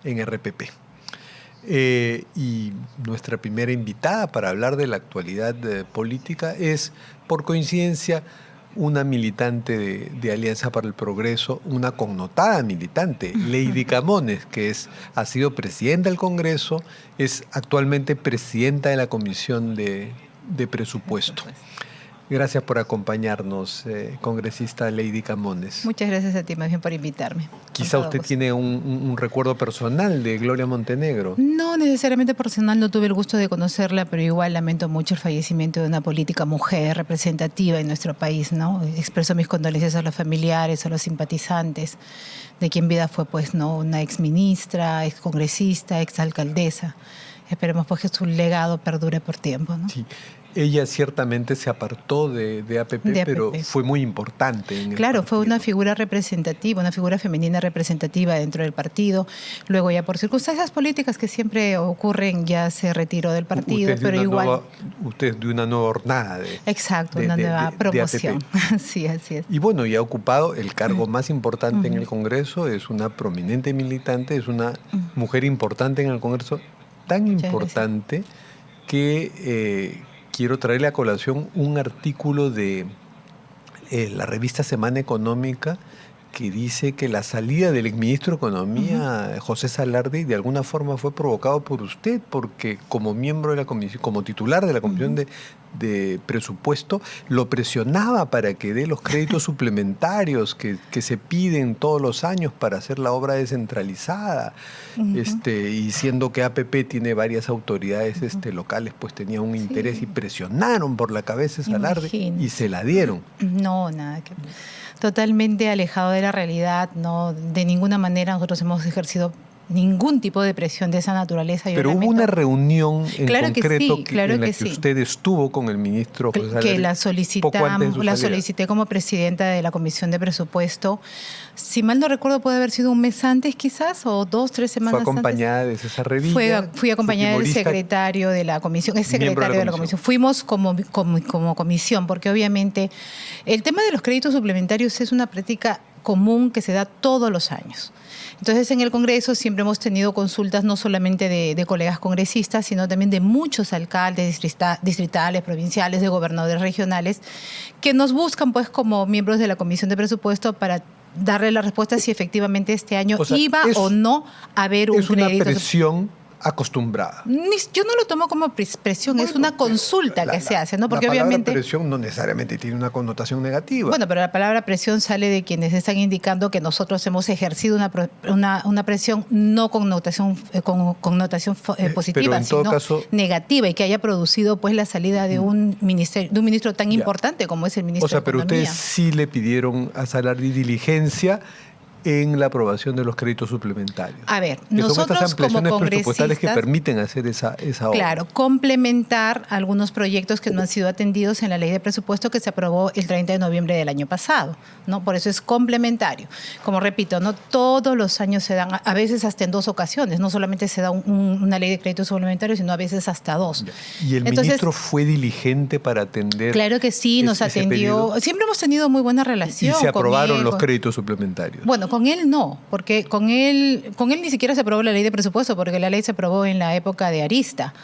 en RPP. Y nuestra primera invitada para hablar de la actualidad política es, por coincidencia, una militante de Alianza para el Progreso, una connotada militante, Lady Camones, que ha sido presidenta del Congreso, es actualmente presidenta de la Comisión de Presupuesto. Gracias por acompañarnos, congresista Lady Camones. Muchas gracias a ti, más bien, por invitarme. Quizá usted tiene un recuerdo personal de Gloria Montenegro. No necesariamente personal, no tuve el gusto de conocerla, pero igual lamento mucho el fallecimiento de una política mujer representativa en nuestro país, ¿no? Expreso mis condolencias a los familiares, a los simpatizantes, de quien vida fue, pues, ¿no?, una exministra, excongresista, exalcaldesa. Esperemos, pues, que su legado perdure por tiempo, ¿no? Sí. Ella ciertamente se apartó de APP, pero fue muy importante. Claro, fue una figura representativa, una figura femenina representativa dentro del partido. Luego, ya por circunstancias políticas que siempre ocurren, ya se retiró del partido, pero igual... Usted de una nueva hornada. Exacto, una nueva promoción. Sí, así es. Y bueno, y ha ocupado el cargo más importante en el Congreso, es una prominente militante, es una mujer importante en el Congreso, tan importante que... quiero traerle a colación un artículo de la revista Semana Económica que dice que la salida del exministro de Economía, José Salardi, de alguna forma fue provocado por usted, porque como miembro de la comisión, como titular de la Comisión de Presupuesto, lo presionaba para que dé los créditos suplementarios que se piden todos los años para hacer la obra descentralizada. Y siendo que APP tiene varias autoridades locales, pues tenía un interés y presionaron por la cabeza de Salardi y se la dieron. No, nada que... Totalmente alejado de la realidad, no, de ninguna manera nosotros hemos ejercido ningún tipo de presión de esa naturaleza. Pero hubo una reunión en concreto en la que usted estuvo con el ministro José Salardi. Que la solicité como presidenta de la Comisión de Presupuesto. Si mal no recuerdo, puede haber sido un mes antes quizás, o 2, 3 semanas antes. ¿Fue acompañada de César Revilla? Fui acompañada del secretario de la comisión, es secretario de la comisión. Fuimos como comisión, porque obviamente el tema de los créditos suplementarios es una práctica común que se da todos los años. Entonces, en el Congreso siempre hemos tenido consultas no solamente de colegas congresistas, sino también de muchos alcaldes distritales, provinciales, de gobernadores regionales, que nos buscan, pues, como miembros de la Comisión de Presupuesto para darle la respuesta si efectivamente este año iba o no a haber un crédito. Es una presión acostumbrada. Yo no lo tomo como presión, es una consulta que se hace, ¿no? Porque la palabra obviamente presión no necesariamente tiene una connotación negativa. Bueno, pero la palabra presión sale de quienes están indicando que nosotros hemos ejercido una presión no con connotación positiva, sino caso, negativa, y que haya producido, pues, la salida de un ministro tan importante como es el ministro de Economía. Pero ustedes sí le pidieron a Salardi diligencia en la aprobación de los créditos suplementarios. A ver, nosotros como congresistas presupuestales que permiten hacer esa obra. Claro, complementar algunos proyectos que no han sido atendidos en la ley de presupuesto que se aprobó el 30 de noviembre del año pasado, ¿no? Por eso es complementario. Como repito, no todos los años se dan, a veces hasta en 2 ocasiones, no solamente se da una ley de créditos suplementarios, sino a veces hasta 2. ¿Y el ministro fue diligente para atender? Claro que sí, nos atendió. Pedido? Siempre hemos tenido muy buena relación. ¿Y se aprobaron los créditos suplementarios? Bueno, con él no, porque con él ni siquiera se aprobó la ley de presupuesto, porque la ley se aprobó en la época de Arista.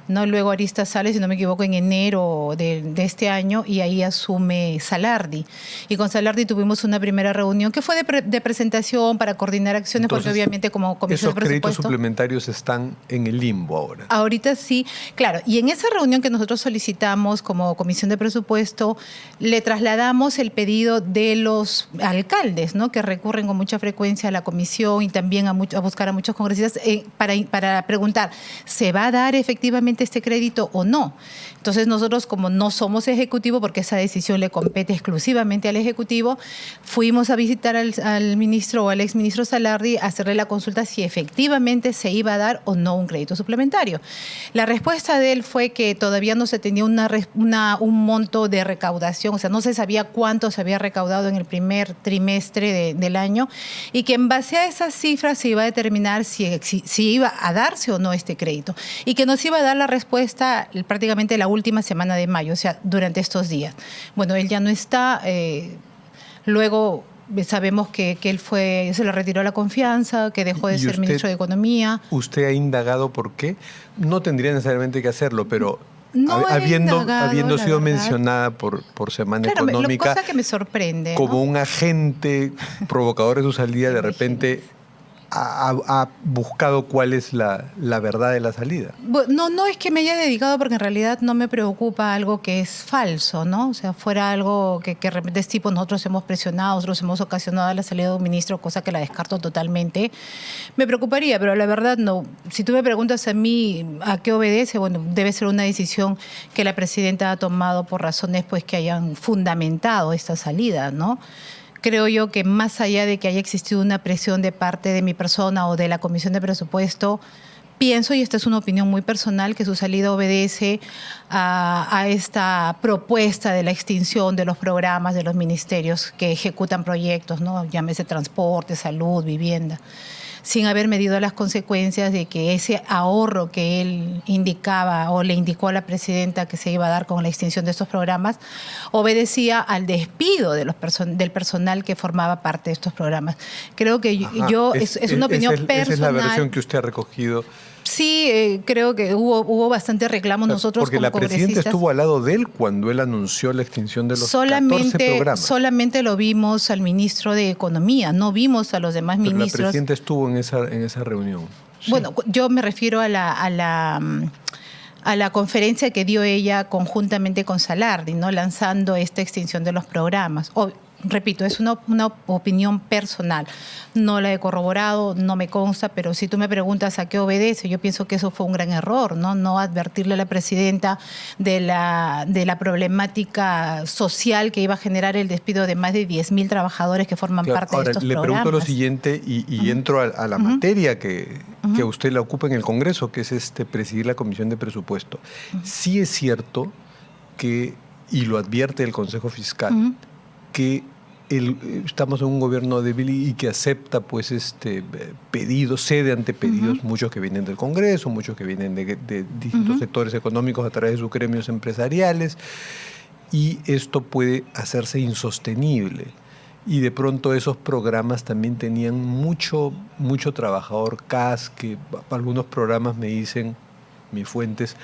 ¿No? Luego Arista sale, si no me equivoco, en enero de este año, y ahí asume Salardi. Y con Salardi tuvimos una primera reunión que fue de presentación para coordinar acciones. Entonces, porque obviamente como Comisión de Presupuesto... ¿Esos créditos suplementarios están en el limbo ahora? Ahorita sí, claro. Y en esa reunión que nosotros solicitamos como Comisión de Presupuesto, le trasladamos el pedido de los alcaldes, ¿no?, que recurren con mucha frecuencia a la comisión y también a buscar a muchos congresistas para preguntar, ¿se va a dar efectivamente este crédito o no? Entonces nosotros, como no somos ejecutivo, porque esa decisión le compete exclusivamente al ejecutivo, fuimos a visitar al ministro o al exministro Salardi a hacerle la consulta si efectivamente se iba a dar o no un crédito suplementario. La respuesta de él fue que todavía no se tenía un monto de recaudación, o sea, no se sabía cuánto se había recaudado en el primer trimestre del año, y que en base a esas cifras se iba a determinar si iba a darse o no este crédito, y que nos iba a dar la respuesta prácticamente la última semana de mayo, o sea, durante estos días. Bueno, él ya no está, luego sabemos que él se le retiró la confianza, que dejó de ser ministro de Economía. ¿Usted ha indagado por qué? No tendría necesariamente que hacerlo, pero No habiendo sido mencionada por Semana Económica, cosa que me sorprende, como ¿no? un agente provocador de su salida, de repente ha buscado cuál es la verdad de la salida. No es que me haya dedicado, porque en realidad no me preocupa algo que es falso, ¿no? O sea, fuera algo que de repente es tipo, nosotros hemos presionado, nosotros hemos ocasionado la salida de un ministro, cosa que la descarto totalmente. Me preocuparía, pero la verdad no. Si tú me preguntas a mí a qué obedece, bueno, debe ser una decisión que la presidenta ha tomado por razones pues que hayan fundamentado esta salida, ¿no? Creo yo que más allá de que haya existido una presión de parte de mi persona o de la Comisión de Presupuesto, pienso, y esta es una opinión muy personal, que su salida obedece a esta propuesta de la extinción de los programas de los ministerios que ejecutan proyectos, ¿no? Llámese transporte, salud, vivienda, sin haber medido las consecuencias de que ese ahorro que él indicaba o le indicó a la presidenta que se iba a dar con la extinción de estos programas obedecía al despido de del personal que formaba parte de estos programas. Creo que es una opinión personal. Esa es la versión que usted ha recogido. Sí, creo que hubo bastante reclamo nosotros porque como la presidenta congresistas. Estuvo al lado de él cuando él anunció la extinción de los 14 programas. Solamente lo vimos al ministro de Economía, no vimos a los demás ministros. Pero la presidenta estuvo en esa reunión. Sí. Bueno, yo me refiero a la conferencia que dio ella conjuntamente con Salardi, ¿no? Lanzando esta extinción de los programas. Repito, es una opinión personal. No la he corroborado, no me consta, pero si tú me preguntas a qué obedece, yo pienso que eso fue un gran error, ¿no? No advertirle a la presidenta de la problemática social que iba a generar el despido de más de 10.000 trabajadores que forman parte de estos programas. Le pregunto lo siguiente y entro a la materia que a usted la ocupa en el Congreso, que es presidir la Comisión de Presupuesto. Sí es cierto que, y lo advierte el Consejo Fiscal, que estamos en un gobierno débil y que acepta pues pedidos, cede ante pedidos, muchos que vienen del Congreso, muchos que vienen de distintos sectores económicos a través de sus gremios empresariales, y esto puede hacerse insostenible. Y de pronto esos programas también tenían mucho trabajador CAS, que algunos programas me dicen, mis fuentes,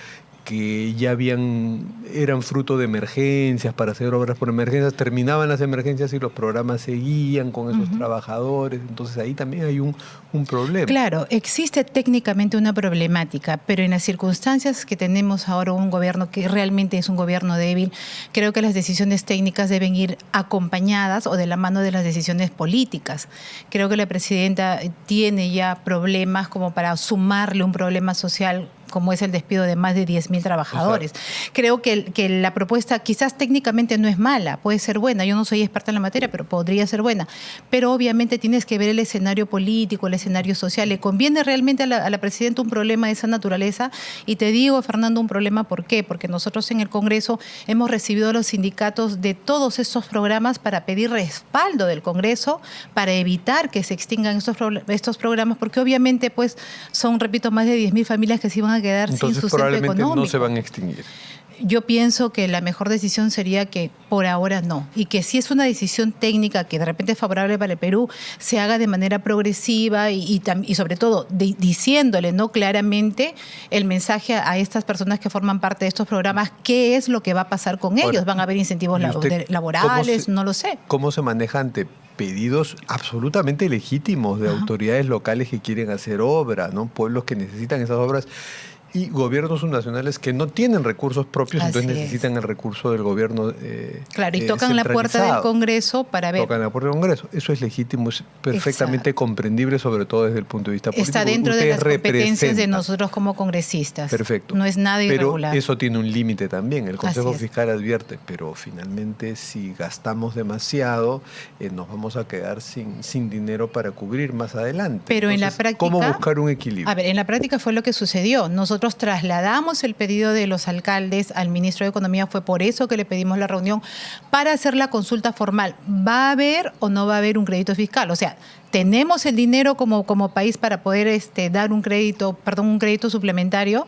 que ya eran fruto de emergencias, para hacer obras por emergencias, terminaban las emergencias y los programas seguían con esos trabajadores. Entonces ahí también hay un problema. Claro, existe técnicamente una problemática, pero en las circunstancias que tenemos ahora un gobierno que realmente es un gobierno débil, creo que las decisiones técnicas deben ir acompañadas o de la mano de las decisiones políticas. Creo que la presidenta tiene ya problemas como para sumarle un problema social como es el despido de más de 10.000 trabajadores. O sea, creo que la propuesta quizás técnicamente no es mala, puede ser buena. Yo no soy experta en la materia, pero podría ser buena. Pero obviamente tienes que ver el escenario político, el escenario social. ¿Le conviene realmente a la presidenta un problema de esa naturaleza? Y te digo, Fernando, un problema, ¿por qué? Porque nosotros en el Congreso hemos recibido a los sindicatos de todos estos programas para pedir respaldo del Congreso, para evitar que se extingan estos programas, porque obviamente pues son, repito, más de 10.000 familias que se iban a quedar sin sustento probablemente económico. No se van a extinguir. Yo pienso que la mejor decisión sería que por ahora no, y que si es una decisión técnica que de repente es favorable para el Perú, se haga de manera progresiva y sobre todo diciéndole no claramente el mensaje a estas personas que forman parte de estos programas, qué es lo que va a pasar con ellos. ¿Van a haber incentivos laborales? No lo sé. ¿Cómo se maneja ante pedidos absolutamente legítimos de autoridades locales que quieren hacer obra, ¿no? Pueblos que necesitan esas obras? Y gobiernos subnacionales que no tienen recursos propios, entonces necesitan el recurso del gobierno claro, y tocan la puerta del Congreso para ver. Tocan la puerta del Congreso. Eso es legítimo, es perfectamente comprendible, sobre todo desde el punto de vista político. Está dentro de las competencias de nosotros como congresistas. Perfecto. No es nada irregular. Pero eso tiene un límite también. El Consejo Fiscal advierte, pero finalmente si gastamos demasiado, nos vamos a quedar sin dinero para cubrir más adelante. Pero entonces, en la práctica, ¿cómo buscar un equilibrio? A ver, en la práctica fue lo que sucedió. Nosotros trasladamos el pedido de los alcaldes al ministro de Economía, fue por eso que le pedimos la reunión, para hacer la consulta formal. ¿Va a haber o no va a haber un crédito fiscal? O sea, tenemos el dinero como país para poder dar un crédito suplementario.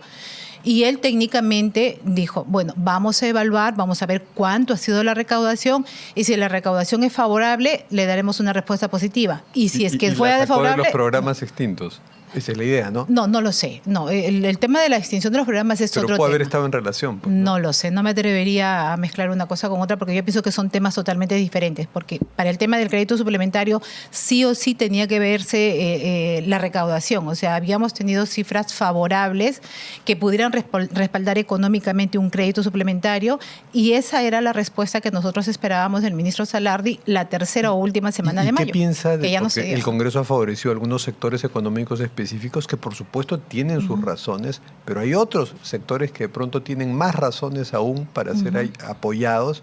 Y él técnicamente dijo, bueno, vamos a evaluar, vamos a ver cuánto ha sido la recaudación y si la recaudación es favorable, le daremos una respuesta positiva. Y si es que fuera desfavorable... de los programas extintos. Esa es la idea, ¿no? No, no lo sé. No, el tema de la extinción de los programas es otro tema. Pero puede haber estado en relación. Pues, no lo sé. No me atrevería a mezclar una cosa con otra porque yo pienso que son temas totalmente diferentes. Porque para el tema del crédito suplementario sí o sí tenía que verse la recaudación. O sea, habíamos tenido cifras favorables que pudieran respaldar económicamente un crédito suplementario y esa era la respuesta que nosotros esperábamos del ministro Salardi la tercera o última semana de mayo. ¿Qué piensa de que el Congreso ha favorecido a algunos sectores económicos específicos que por supuesto tienen sus razones, pero hay otros sectores que de pronto tienen más razones aún para ser apoyados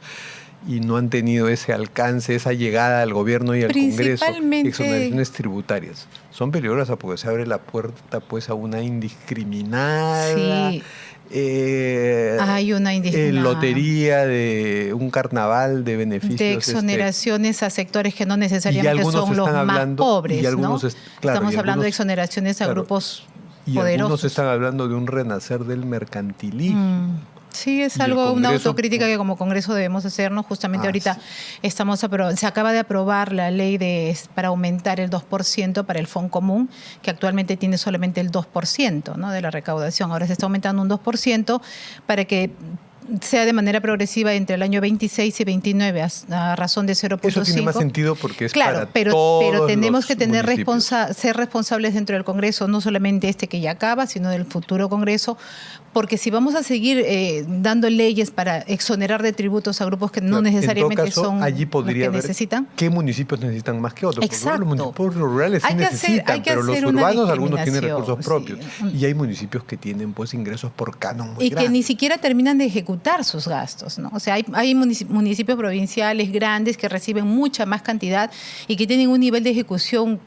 y no han tenido ese alcance, esa llegada al gobierno y al Congreso? Exoneraciones tributarias. Son peligrosas porque se abre la puerta pues a una indiscriminada... Sí. Hay una lotería de un carnaval de beneficios. De exoneraciones a sectores que no necesariamente son los más pobres. Estamos hablando de exoneraciones a grupos poderosos. Y algunos están hablando de un renacer del mercantilismo. Sí, es algo, una autocrítica que como Congreso debemos hacernos. Justamente ahorita se acaba de aprobar la ley para aumentar el 2% para el Fondo Común, que actualmente tiene solamente el 2%, ¿no?, de la recaudación. Ahora se está aumentando un 2% para que sea de manera progresiva entre el año 26 y 29 a razón de 0.5. Eso tiene más sentido porque es claro, para pero tenemos que tener ser responsables dentro del Congreso, no solamente este que ya acaba, sino del futuro Congreso, porque si vamos a seguir dando leyes para exonerar de tributos a grupos que no necesariamente son allí podría los que necesitan. ¿Qué municipios necesitan más que otros? Exacto. Porque los municipios rurales sí necesitan, pero los urbanos algunos tienen recursos propios. Y hay municipios que tienen pues ingresos por canon muy grandes. Que ni siquiera terminan de ejecutar sus gastos, ¿no? O sea, hay municipios provinciales grandes que reciben mucha más cantidad y que tienen un nivel de ejecución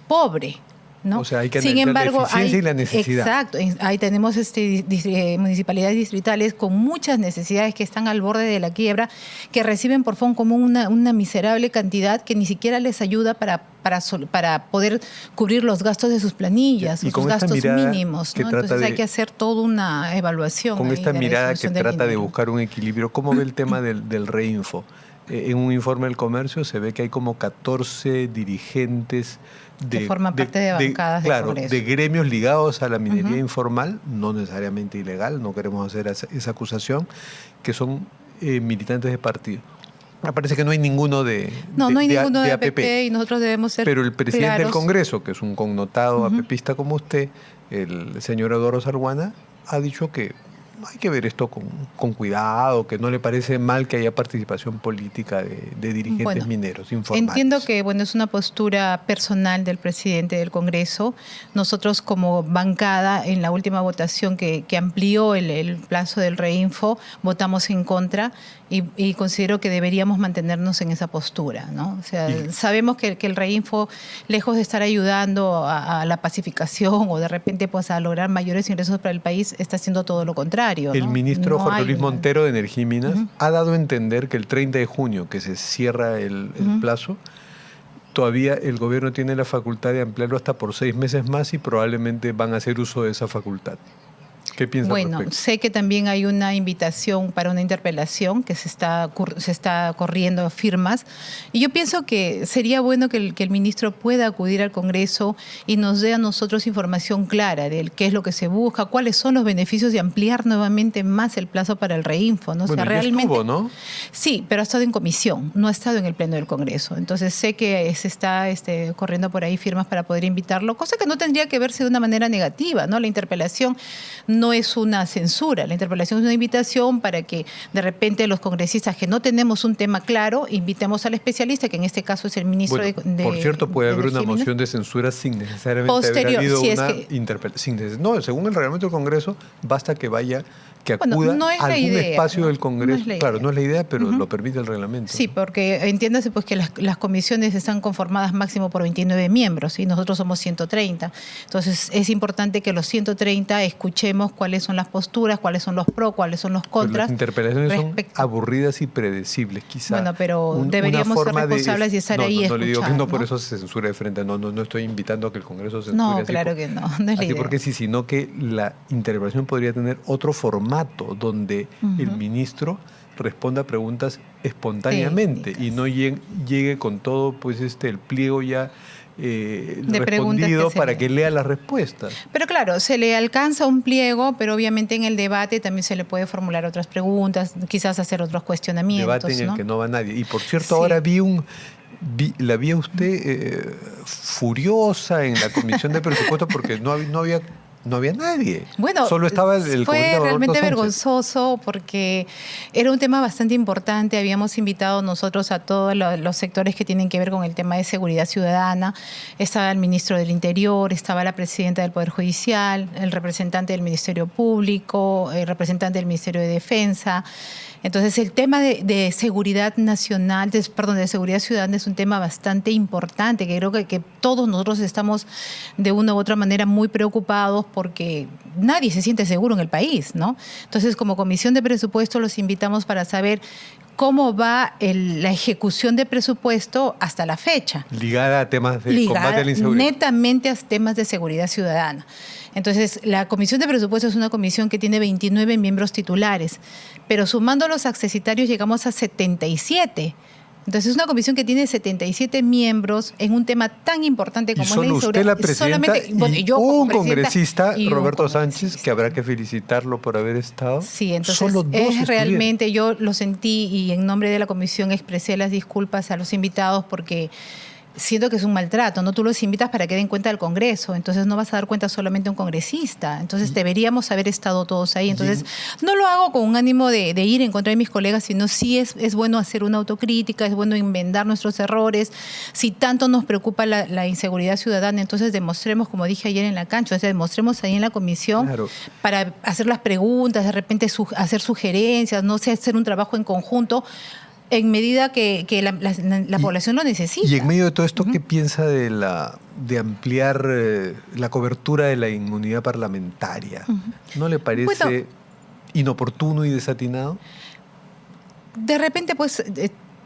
pobre, ¿no? O sea, hay que analizar la eficiencia y la necesidad. Exacto. Ahí tenemos municipalidades distritales con muchas necesidades que están al borde de la quiebra, que reciben por Fondo Común una miserable cantidad que ni siquiera les ayuda para poder cubrir los gastos de sus planillas, sus gastos mínimos, ¿no? Entonces hay que hacer toda una evaluación. Con esta mirada que trata de buscar un equilibrio, ¿cómo ve el tema del Reinfo? En un informe del Comercio se ve que hay como 14 dirigentes que forman parte de bancadas del Congreso. De gremios ligados a la minería informal, no necesariamente ilegal, no queremos hacer esa acusación, que son militantes de partido. Me parece que no hay ninguno de APP. Y nosotros debemos ser Pero el presidente claros. del Congreso, que es un connotado apepista como usted, el señor Eduardo Salguana, ha dicho que hay que ver esto con cuidado, que no le parece mal que haya participación política de dirigentes mineros informales. Entiendo que es una postura personal del presidente del Congreso. Nosotros como bancada, en la última votación que amplió el plazo del Reinfo, votamos en contra y considero que deberíamos mantenernos en esa postura, ¿no? O sea, sabemos que el Reinfo, lejos de estar ayudando a la pacificación o de repente pues a lograr mayores ingresos para el país, está haciendo todo lo contrario, ¿no? El ministro Jorge Luis Montero de Energía y Minas ha dado a entender que el 30 de junio, que se cierra el plazo, todavía el gobierno tiene la facultad de ampliarlo hasta por 6 meses más y probablemente van a hacer uso de esa facultad. ¿Qué piensa al respecto? Sé que también hay una invitación para una interpelación que se está corriendo firmas y yo pienso que sería bueno que el ministro pueda acudir al Congreso y nos dé a nosotros información clara de qué es lo que se busca, cuáles son los beneficios de ampliar nuevamente más el plazo para el Reinfo, ¿no? Bueno, o sea, realmente estuvo, ¿no? Sí, pero ha estado en comisión, no ha estado en el Pleno del Congreso. Entonces sé que se está corriendo por ahí firmas para poder invitarlo, cosa que no tendría que verse de una manera negativa, ¿no? La interpelación no es una censura, la interpelación es una invitación para que de repente los congresistas que no tenemos un tema claro, invitemos al especialista, que en este caso es el ministro Por cierto, puede haber una moción de censura sin necesariamente haber habido una interpelación. No, según el reglamento del Congreso, basta que vaya que acuda no es a algún idea, espacio del Congreso. No es claro, no es la idea, pero lo permite el reglamento. Sí, porque entiéndase pues que las comisiones están conformadas máximo por 29 miembros y nosotros somos 130. Entonces es importante que los 130 escuchemos cuáles son las posturas, cuáles son los pros, cuáles son los contras. Pero las interpelaciones son aburridas y predecibles, quizá. Bueno, pero deberíamos ser responsables y estar ahí escuchando. No le digo que no, por eso se censura de frente. No estoy invitando a que el Congreso censure. No, claro que no. No es la idea. Porque sí, sino que la interpelación podría tener otro formato donde el ministro responda a preguntas espontáneamente y no llegue con todo pues el pliego ya respondido para que lea las respuestas. Pero claro, se le alcanza un pliego, pero obviamente en el debate también se le puede formular otras preguntas, quizás hacer otros cuestionamientos. Debate en el que no va nadie. Y por cierto, ahora la vi a usted furiosa en la Comisión de Presupuestos porque no había nadie. Bueno, solo estaba el fue realmente vergonzoso porque era un tema bastante importante. Habíamos invitado nosotros a todos los sectores que tienen que ver con el tema de seguridad ciudadana. Estaba el ministro del Interior, estaba la presidenta del Poder Judicial, el representante del Ministerio Público, el representante del Ministerio de Defensa. Entonces, el tema de seguridad nacional, de seguridad ciudadana es un tema bastante importante, que creo que todos nosotros estamos de una u otra manera muy preocupados porque nadie se siente seguro en el país, ¿no? Entonces, como Comisión de Presupuesto los invitamos para saber cómo va la ejecución de presupuesto hasta la fecha. Ligada a temas de combate a la inseguridad. Netamente a temas de seguridad ciudadana. Entonces, la Comisión de Presupuesto es una comisión que tiene 29 miembros titulares, pero sumando los accesitarios llegamos a 77. Entonces, es una comisión que tiene 77 miembros en un tema tan importante como es la inseguridad. Usted la presidenta y un congresista, Roberto Sánchez, que habrá que felicitarlo por haber estado. Sí, entonces solo dos realmente yo lo sentí y en nombre de la comisión expresé las disculpas a los invitados porque siento que es un maltrato, ¿no? Tú los invitas para que den cuenta del Congreso, entonces no vas a dar cuenta solamente a un congresista, entonces deberíamos haber estado todos ahí. Entonces no lo hago con un ánimo de ir en contra de mis colegas, sino sí es bueno hacer una autocrítica, es bueno enmendar nuestros errores. Si tanto nos preocupa la inseguridad ciudadana, entonces demostremos, como dije ayer en la cancha, o sea, demostremos ahí en la comisión para hacer las preguntas, de repente hacer sugerencias, no sé, hacer un trabajo en conjunto, en medida que la población lo necesita. Y en medio de todo esto, ¿qué piensa de ampliar la cobertura de la inmunidad parlamentaria? ¿No le parece inoportuno y desatinado? De repente, pues,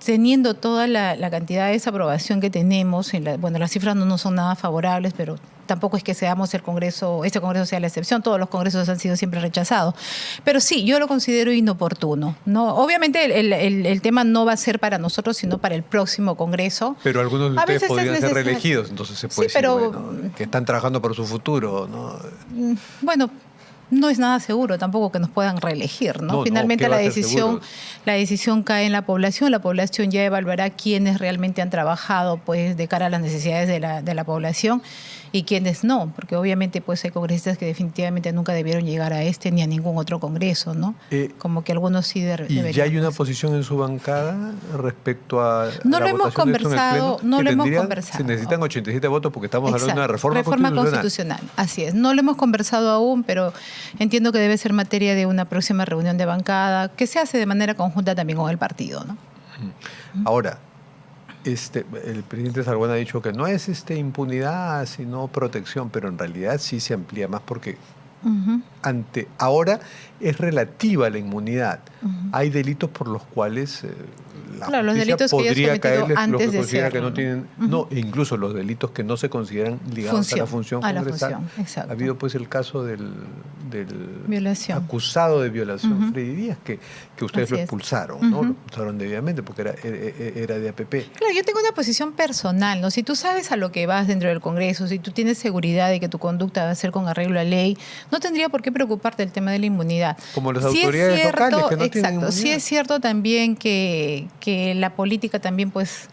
teniendo toda la cantidad de desaprobación que tenemos, las cifras no son nada favorables, pero tampoco es que seamos este Congreso sea la excepción, todos los congresos han sido siempre rechazados. Pero sí, yo lo considero inoportuno, ¿no? Obviamente el tema no va a ser para nosotros, sino para el próximo Congreso. Pero algunos de ustedes podrían ser reelegidos, entonces se puede decir que están trabajando por su futuro, ¿no? Bueno, no es nada seguro tampoco que nos puedan reelegir, ¿no? Finalmente la decisión cae en la población ya evaluará quiénes realmente han trabajado pues de cara a las necesidades de la población y quiénes no, porque obviamente pues hay congresistas que definitivamente nunca debieron llegar a ni a ningún otro congreso, ¿no? Como que algunos sí deberían. ¿Y ya hay una posición en su bancada respecto a no lo hemos conversado, no lo hemos conversado. Se necesitan 87 votos porque estamos hablando de una reforma constitucional. Así es, no lo hemos conversado aún, pero entiendo que debe ser materia de una próxima reunión de bancada que se hace de manera conjunta también con el partido, ¿no? Ahora, el presidente Sarguán ha dicho que no es impunidad, sino protección, pero en realidad sí se amplía más porque ahora es relativa la inmunidad. Hay delitos por los cuales la los delitos podría que hayas cometido antes de serlo, que no tienen, incluso los delitos que no se consideran ligados a la función congresal. Ha habido pues el caso del acusado de violación, Freddy Díaz, que ustedes lo expulsaron, ¿no? Lo expulsaron debidamente porque era de APP. Claro, yo tengo una posición personal, ¿no? Si tú sabes a lo que vas dentro del Congreso, si tú tienes seguridad de que tu conducta va a ser con arreglo a ley, no tendría por qué preocuparte del tema de la inmunidad. Como las autoridades locales que no tienen inmunidad. Sí es cierto también que la política también pues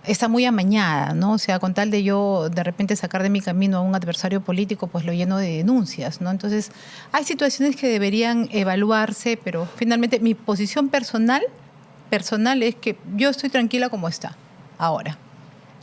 está muy amañada, ¿no? O sea, con tal de yo de repente sacar de mi camino a un adversario político, pues lo lleno de denuncias, ¿no? Entonces, hay situaciones que deberían evaluarse, pero finalmente mi posición personal es que yo estoy tranquila como está ahora.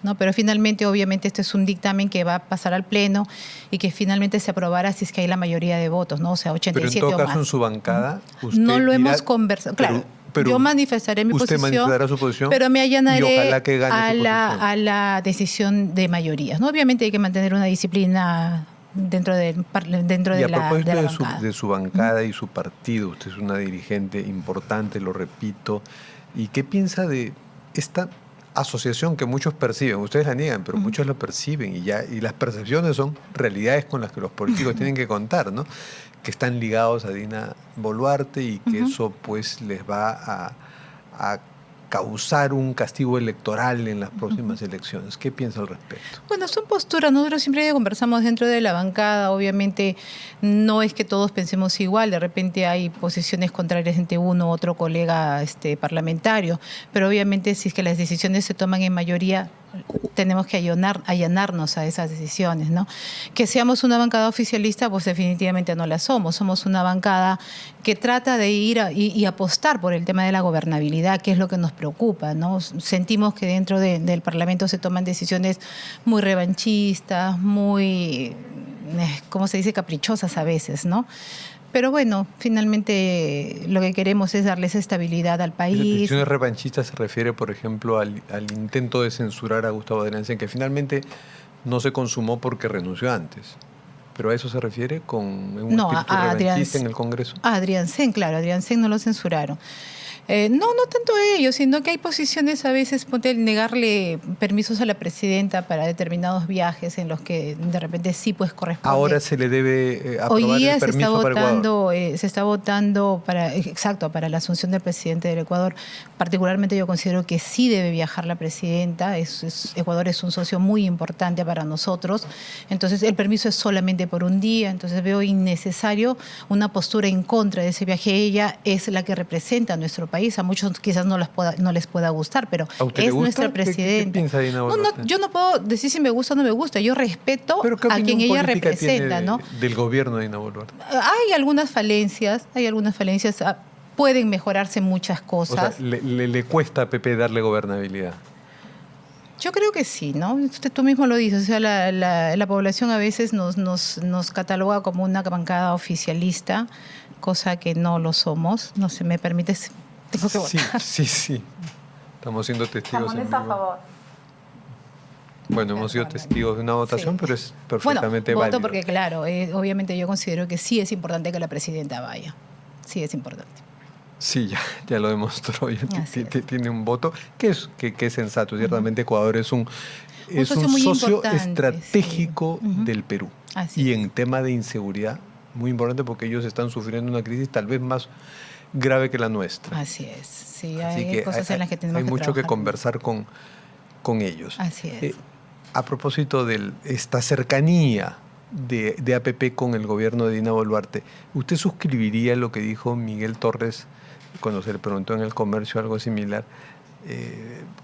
¿no? Pero finalmente, obviamente, este es un dictamen que va a pasar al Pleno y que finalmente se aprobará si es que hay la mayoría de votos, ¿no? O sea, 87 pero en todo o caso, más. en su bancada, usted No lo dirá, hemos conversado. Claro, pero yo manifestaré mi usted posición, manifestará su posición pero me y allanaré ojalá que gane su posición. a la decisión de mayorías, ¿no? Obviamente hay que mantener una disciplina dentro de Y a la propósito bancada. de su bancada y su partido, usted es una dirigente importante, lo repito. ¿Y qué piensa de esta asociación que muchos perciben? Ustedes la niegan, pero muchos la perciben y las percepciones son realidades con las que los políticos tienen que contar, ¿no? Que están ligados a Dina Boluarte y que eso pues les va a causar un castigo electoral en las próximas elecciones. ¿Qué piensa al respecto? Bueno, son posturas. Nosotros siempre conversamos dentro de la bancada. Obviamente no es que todos pensemos igual. De repente hay posiciones contrarias entre uno u otro colega parlamentario. Pero obviamente si es que las decisiones se toman en mayoría, tenemos que allanarnos a esas decisiones, ¿no? Que seamos una bancada oficialista, pues definitivamente no la somos. Somos una bancada que trata de ir y apostar por el tema de la gobernabilidad, que es lo que nos preocupa, ¿no? Sentimos que dentro del Parlamento se toman decisiones muy revanchistas, muy, ¿cómo se dice?, caprichosas a veces, ¿no? Pero bueno, finalmente lo que queremos es darles estabilidad al país. La decisión revanchista se refiere, por ejemplo, al intento de censurar a Gustavo Adrianzen, que finalmente no se consumó porque renunció antes. ¿Pero a eso se refiere con un espíritu revanchista en el Congreso? A Adrianzen, claro, Adrianzen no lo censuraron. No tanto ellos, sino que hay posiciones a veces, ponte el negarle permisos a la presidenta para determinados viajes en los que de repente sí pues corresponde. Ahora se le debe aprobar Hoy día el permiso para Ecuador. Se está votando para la asunción del presidente del Ecuador. Particularmente yo considero que sí debe viajar la presidenta. Ecuador es un socio muy importante para nosotros. Entonces el permiso es solamente por un día. Entonces veo innecesario una postura en contra de ese viaje. Ella es la que representa a nuestro país. A muchos quizás no les pueda gustar, pero es nuestra presidenta. ¿Qué piensa Dina Boluarte? Yo no puedo decir si me gusta o no me gusta. Yo respeto a quien ella representa, ¿no? Del gobierno de Dina Boluarte. Hay algunas falencias. Pueden mejorarse muchas cosas. O sea, le cuesta a PP darle gobernabilidad. Yo creo que sí, ¿no? Tú mismo lo dices, o sea, la población a veces nos cataloga como una bancada oficialista, cosa que no lo somos. No sé, ¿me permites? Tengo que votar. Sí. Estamos siendo testigos en vivo. A favor. Bueno, hemos sido testigos de una votación, pero es perfectamente válido. Voto porque, claro, obviamente yo considero que sí es importante que la presidenta vaya. Sí es importante. Sí, ya lo demostró. Tiene un voto que es sensato. Ciertamente Ecuador es un socio estratégico del Perú. Y en tema de inseguridad, muy importante porque ellos están sufriendo una crisis tal vez más grave que la nuestra. Así es. Sí, hay cosas en las que tenemos que mucho trabajar. que conversar con ellos. Así es. A propósito de esta cercanía de APP con el gobierno de Dina Boluarte, ¿usted suscribiría lo que dijo Miguel Torres cuando se le preguntó en El Comercio algo similar?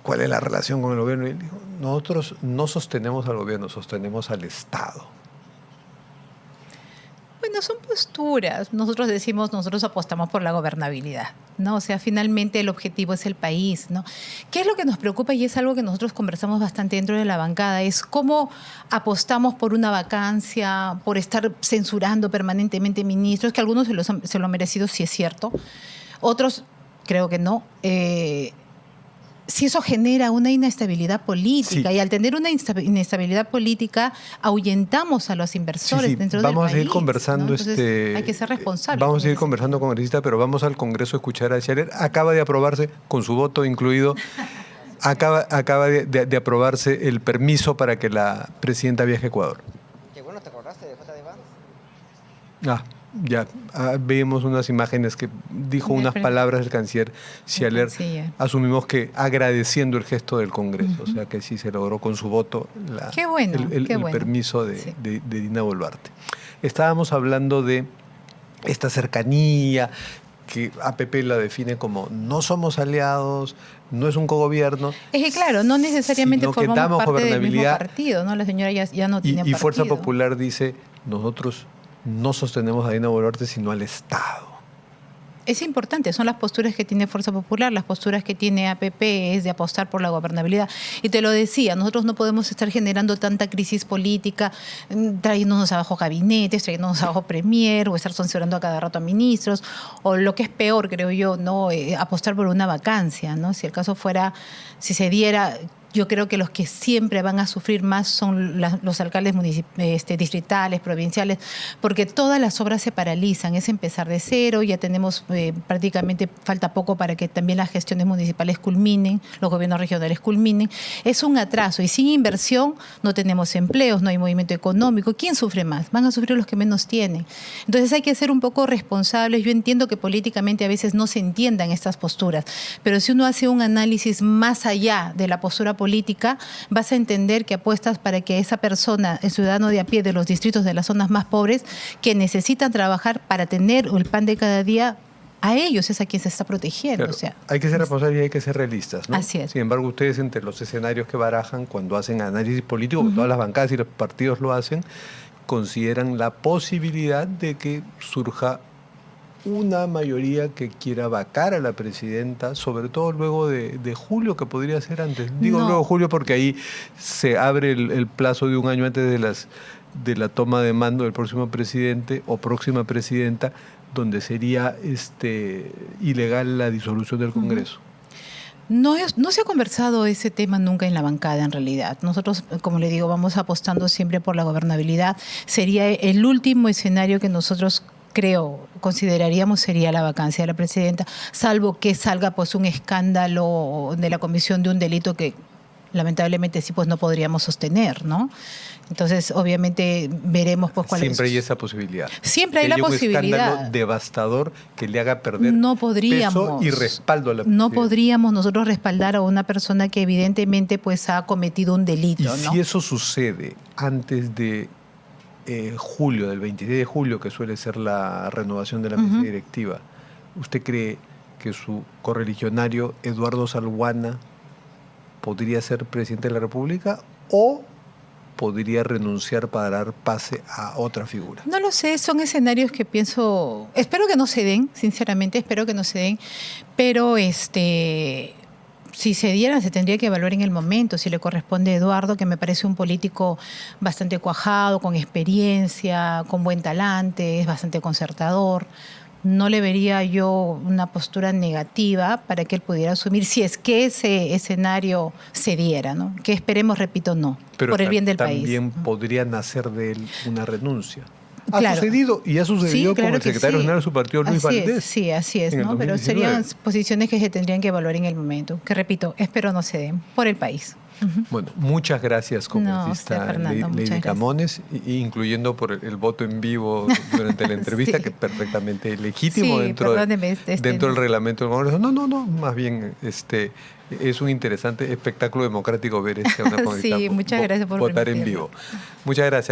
¿Cuál es la relación con el gobierno? Y él dijo, nosotros no sostenemos al gobierno, sostenemos al Estado. Bueno, son posturas. Nosotros apostamos por la gobernabilidad, ¿no? O sea, finalmente el objetivo es el país, ¿no? ¿Qué es lo que nos preocupa? Y es algo que nosotros conversamos bastante dentro de la bancada, es cómo apostamos por una vacancia, por estar censurando permanentemente ministros, que algunos se lo han merecido, sí es cierto. Otros creo que no. Si eso genera una inestabilidad política, sí. Y al tener una inestabilidad política ahuyentamos a los inversores dentro del país. Vamos a ir conversando, ¿no? Entonces, hay que ser responsables. Vamos a ir conversando con congresista, pero vamos al Congreso a escuchar a Scherer. Acaba de aprobarse, con su voto incluido, acaba de aprobarse el permiso para que la presidenta viaje a Ecuador. Qué bueno, ¿te acordaste de J. de Vance? Ya vemos unas imágenes que dijo unas palabras el canciller Scherer. Asumimos que agradeciendo el gesto del Congreso, o sea que sí se logró con su voto el permiso de Dina Boluarte. Estábamos hablando de esta cercanía que APP la define como no somos aliados, no es un cogobierno. Es que claro, no necesariamente formamos parte del mismo partido, ¿no? La señora ya no tiene partido. Y Fuerza Popular dice, nosotros no sostenemos a Dina Boluarte, sino al Estado. Es importante, son las posturas que tiene Fuerza Popular, las posturas que tiene APP, es de apostar por la gobernabilidad. Y te lo decía, nosotros no podemos estar generando tanta crisis política, trayéndonos abajo gabinetes, trayéndonos abajo premier, o estar censurando a cada rato a ministros, o lo que es peor, creo yo, no apostar por una vacancia, ¿no? Si el caso fuera, si se diera... Yo creo que los que siempre van a sufrir más son los alcaldes distritales, provinciales, porque todas las obras se paralizan, es empezar de cero, ya tenemos prácticamente, falta poco para que también las gestiones municipales culminen, los gobiernos regionales culminen. Es un atraso y sin inversión no tenemos empleos, no hay movimiento económico. ¿Quién sufre más? Van a sufrir los que menos tienen. Entonces hay que ser un poco responsables. Yo entiendo que políticamente a veces no se entiendan estas posturas, pero si uno hace un análisis más allá de la postura política, vas a entender que apuestas para que esa persona, el ciudadano de a pie de los distritos de las zonas más pobres, que necesitan trabajar para tener el pan de cada día, a ellos es a quien se está protegiendo. Claro, o sea, hay que ser responsables y hay que ser realistas, ¿no? Así es. Sin embargo, ustedes entre los escenarios que barajan cuando hacen análisis político, todas las bancadas y los partidos lo hacen, consideran la posibilidad de que surja una mayoría que quiera vacar a la presidenta, sobre todo luego de julio, que podría ser antes. Digo No. luego julio porque ahí se abre el plazo de un año antes de la toma de mando del próximo presidente o próxima presidenta, donde sería ilegal la disolución del Congreso. No se ha conversado ese tema nunca en la bancada, en realidad. Nosotros, como le digo, vamos apostando siempre por la gobernabilidad. Sería el último escenario que nosotros consideraríamos sería la vacancia de la presidenta, salvo que salga pues un escándalo de la comisión de un delito que lamentablemente sí pues no podríamos sostener, ¿no? Entonces, obviamente veremos pues cuál Siempre hay esa posibilidad. Siempre hay la un posibilidad. escándalo devastador que le haga perder No podríamos, peso y respaldo a la presidenta. No podríamos nosotros respaldar a una persona que evidentemente pues ha cometido un delito, Y ¿no? si eso sucede antes de julio, del 26 de julio, que suele ser la renovación de la mesa directiva, ¿usted cree que su correligionario Eduardo Salguana podría ser presidente de la República o podría renunciar para dar pase a otra figura? No lo sé, son escenarios que pienso, espero que no se den, sinceramente, espero que no se den, pero si se dieran, se tendría que evaluar en el momento, si le corresponde a Eduardo, que me parece un político bastante cuajado, con experiencia, con buen talante, es bastante concertador. No le vería yo una postura negativa para que él pudiera asumir, si es que ese escenario se diera, ¿no? Que esperemos, repito, no, pero por el bien del país. También podría nacer de él una renuncia. Claro. Ha sucedido Sí, con claro el que secretario sí. general de su partido, Luis Así Valdés. es, sí, así es, en el ¿no? Pero 2019. serían posiciones que se tendrían que evaluar en el momento, que repito, espero no se den, por el país. Bueno, muchas gracias, congresista usted, Fernando, Lady muchas Camones, incluyendo por el voto en vivo durante la entrevista, Sí. que es perfectamente legítimo Sí, dentro perdóneme, dentro del reglamento del Congreso. No, más bien es un interesante espectáculo democrático ver a una congresista Sí, muchas gracias por votar en permitirlo. vivo. Muchas gracias.